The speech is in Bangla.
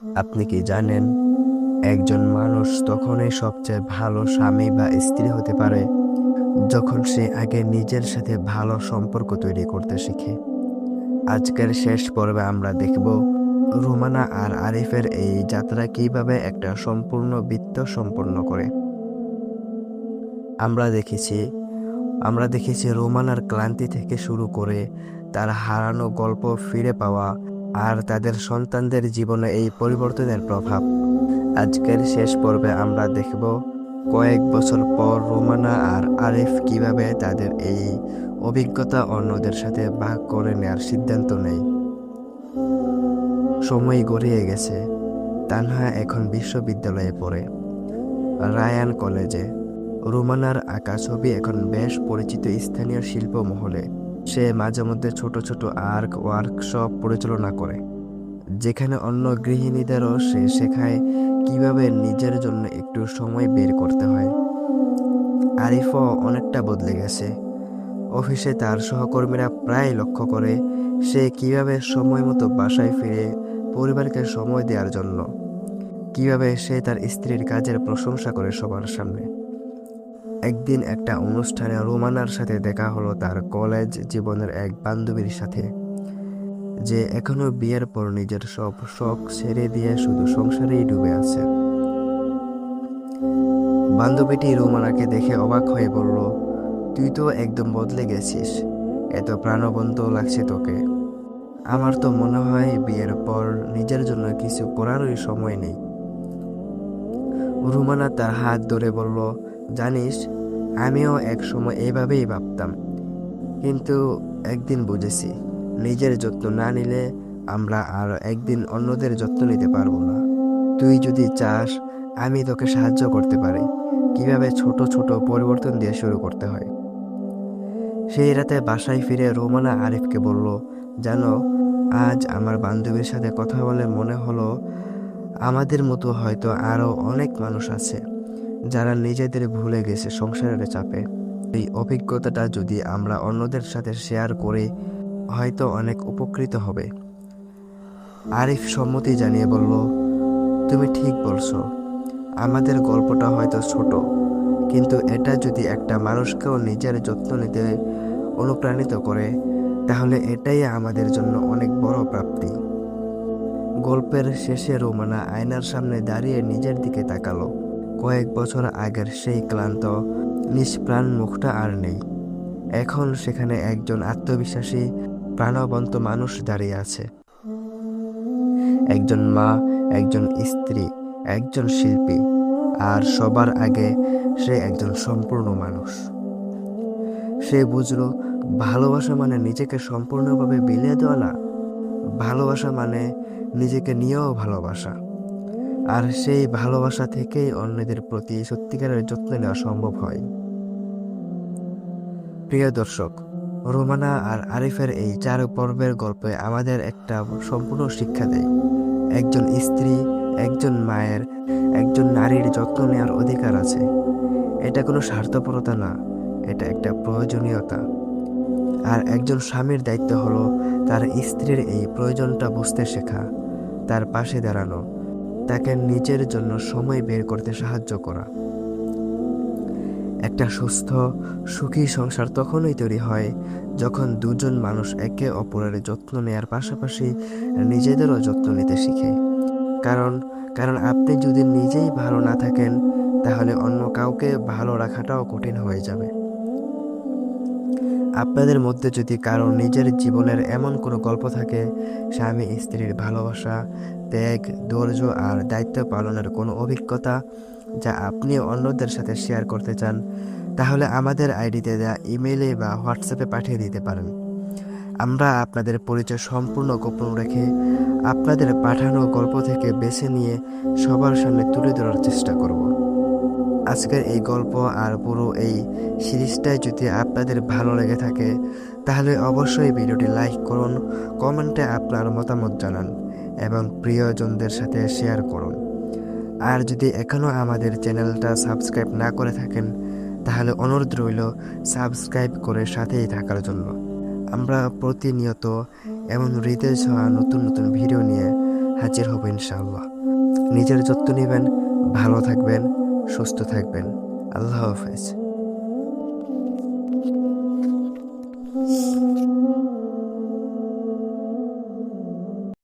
আপনি কি জানেন, একজন মানুষ তখনই সবচেয়ে ভালো স্বামী বা স্ত্রী হতে পারে যখন সে আগে নিজের সাথে ভালো সম্পর্ক তৈরি করতে শিখে। আজকের শেষ পর্বে আমরা দেখব রুমানা আর আরিফের এই যাত্রা কিভাবে একটা সম্পূর্ণ বৃত্ত সম্পন্ন করে। আমরা দেখেছি আমরা দেখেছি রোমানার ক্লান্তি থেকে শুরু করে তার হারানো গল্প ফিরে পাওয়া আর তাদের সন্তানদের জীবনে এই পরিবর্তনের প্রভাব। আজকের শেষ পর্বে আমরা দেখব কয়েক বছর পর রোমানা আর আরিফ কিভাবে তাদের এই অভিজ্ঞতা অন্যদের সাথে ভাগ করে নেওয়ার সিদ্ধান্ত নেয়। সময় গড়িয়ে গেছে। তানহা এখন বিশ্ববিদ্যালয়ে পড়ে, রায়ান কলেজে। রোমানার আঁকা ছবি এখন বেশ পরিচিত স্থানীয় শিল্প মহলে। সে মাঝে মধ্যে ছোট ছোট আর্ট ওয়ার্কশপ পরিচালনা করে, যেখানে অন্য গৃহিণীদেরও সে শেখায় কিভাবে নিজের জন্য একটু সময় বের করতে হয়। আরিফও অনেকটা বদলে গেছে। অফিসে তার সহকর্মীরা প্রায় লক্ষ্য করে সে কিভাবে সময় মতো বাসায় ফিরে পরিবারকে সময় দেওয়ার জন্য, কিভাবে সে তার স্ত্রীর কাজের প্রশংসা করে সবার সামনে। একদিন একটা অনুষ্ঠানে রোমানার সাথে দেখা হলো তার কলেজ জীবনের এক বান্ধবীর সাথে, যে এখনো বিয়ের পর নিজের সব শখ ছেড়ে দিয়ে শুধু সংসারেই ডুবে আছে। বান্ধবীটি রোমানাকে দেখে অবাক হয়ে বলল, তুই তো একদম বদলে গেছিস, এত প্রাণবন্ত লাগছে তোকে। আমার তো মনে হয় বিয়ের পর নিজের জন্য কিছু করারই সময় নেই। রুমানা তার হাত ধরে বলল, জানিস, আমিও এক সময় এভাবেই ভাবতাম, কিন্তু একদিন বুঝেছি, নিজের যত্ন না নিলে আমরা আর একদিন অন্যদের যত্ন নিতে পারবো না। তুই যদি চাস, আমি তোকে সাহায্য করতে পারি কিভাবে ছোট ছোট পরিবর্তন দিয়ে শুরু করতে হয়। সেই রাতে বাসায় ফিরে রোমানা আরিফকে বলল, জানো, আজ আমার বান্ধবীর সাথে কথা বলে মনে হলো আমাদের মতো হয়তো আরো অনেক মানুষ আছে যারা নিজেদের ভুলে গেছে সংসারের চাপে। এই অভিজ্ঞতাটা যদি আমরা অন্যদের সাথে শেয়ার করি, হয়তো অনেক উপকৃত হবে। আরিফ সম্মতি জানিয়ে বলল, তুমি ঠিক বলছো, আমাদের গল্পটা হয়তো ছোট, কিন্তু এটা যদি একটা মানুষকেও নিজের যত্ন নিতে অনুপ্রাণিত করে, তাহলে এটাই আমাদের জন্য অনেক বড় প্রাপ্তি। গল্পের শেষে রোমানা আয়নার সামনে দাঁড়িয়ে নিজের দিকে তাকালো। কয়েক বছর আগের সেই ক্লান্ত নিষ্প্রাণ মুখটা আর নেই। এখন সেখানে একজন আত্মবিশ্বাসী প্রাণবন্ত মানুষ দাঁড়িয়ে আছে। একজন মা, একজন স্ত্রী, একজন শিল্পী, আর সবার আগে সে একজন সম্পূর্ণ মানুষ। সে বুঝলো, ভালোবাসা মানে নিজেকে সম্পূর্ণভাবে বিলিয়ে দেওয়া না, ভালোবাসা মানে নিজেকে নিয়েও ভালোবাসা। আর সেই ভালোবাসা থেকেই অন্যদের প্রতি সত্যিকারের যত্ন নেওয়া সম্ভব হয়। প্রিয় দর্শক, রোমানা আর আরিফের এই 4 পর্বের গল্পে আমাদের একটা সম্পূর্ণ শিক্ষা দেয়। একজন স্ত্রী, একজন মায়ের, একজন নারীর যত্ন নেওয়ার অধিকার আছে। এটা কোনো স্বার্থপরতা না, এটা একটা প্রয়োজনীয়তা। আর একজন স্বামীর দায়িত্ব হলো তার স্ত্রীর এই প্রয়োজনটা বুঝতে শেখা, তার পাশে দাঁড়ানো, তাকে নিজের জন্য সময় বের করতে সাহায্য করা। একটা সুস্থ, সুখী সংসার তখনই তৈরি হয় যখন দুজন মানুষ একে অপরের যত্ন নেয়ার পাশাপাশি নিজেদেরও যত্ন নিতে শিখে। কারণ কারণ আপনি যদি নিজেই ভালো না থাকেন, তাহলে অন্য কাউকে ভালো রাখাটাও কঠিন হয়ে যাবে। আপনাদের মধ্যে যদি কারো নিজের জীবনের এমন কোনো গল্প থাকে, স্বামী স্ত্রীর ভালোবাসা, ত্যাগ, ধৈর্য আর দায়িত্ব পালনের কোনো অভিজ্ঞতা যা আপনি অন্যদের সাথে শেয়ার করতে চান, তাহলে আমাদের আইডিতে দেওয়া ইমেইলে বা হোয়াটসঅ্যাপে পাঠিয়ে দিতে পারেন। আমরা আপনাদের পরিচয় সম্পূর্ণ গোপন রেখে আপনাদের পাঠানো গল্প থেকে বেছে নিয়ে সবার সামনে তুলে ধরার চেষ্টা করব। আজকের এই গল্প আর পুরো এই সিরিজটাই যদি আপনাদের ভালো লেগে থাকে, তাহলে অবশ্যই ভিডিওটি লাইক করুন, কমেন্টে আপনার মতামত জানান এবং প্রিয়জনদের সাথে শেয়ার করুন। আর যদি এখনও আমাদের চ্যানেলটা সাবস্ক্রাইব না করে থাকেন, তাহলে অনুরোধ রইল সাবস্ক্রাইব করে সাথেই থাকার জন্য। আমরা প্রতিনিয়ত এমন হৃদয় ছোঁয়া নতুন নতুন ভিডিও নিয়ে হাজির হব ইনশাআল্লাহ। নিজের যত্ন নেবেন, ভালো থাকবেন, সুস্থ থাকবেন। আল্লাহ হাফেজ।